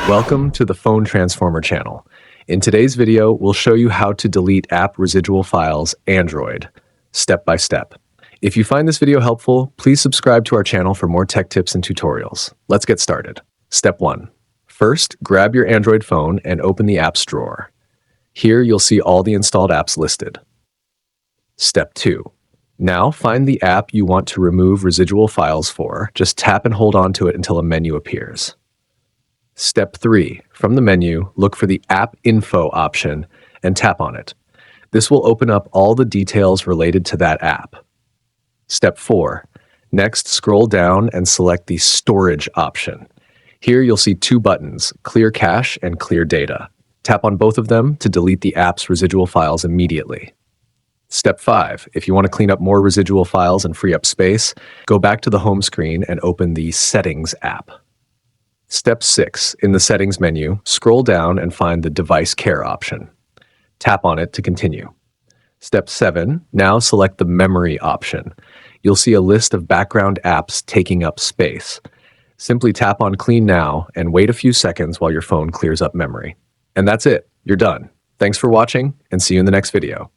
Welcome to the Phone Transformer channel. In today's video, we'll show you how to delete app residual files Android, step by step. If you find this video helpful, please subscribe to our channel for more tech tips and tutorials. Let's get started. Step 1. First, grab your Android phone and open the apps drawer. Here you'll see all the installed apps listed. Step 2. Now find the app you want to remove residual files for. Just tap and hold on to it until a menu appears. Step 3. From the menu, look for the App Info option and tap on it. This will open up all the details related to that app. Step 4. Next, scroll down and select the Storage option. Here you'll see two buttons, Clear Cache and Clear Data. Tap on both of them to delete the app's residual files immediately. Step 5. If you want to clean up more residual files and free up space, go back to the home screen and open the Settings app. Step 6. In the Settings menu, scroll down and find the Device Care option. Tap on it to continue. Step 7. Now select the Memory option. You'll see a list of background apps taking up space. Simply tap on Clean Now and wait a few seconds while your phone clears up memory. And that's it. You're done. Thanks for watching and see you in the next video.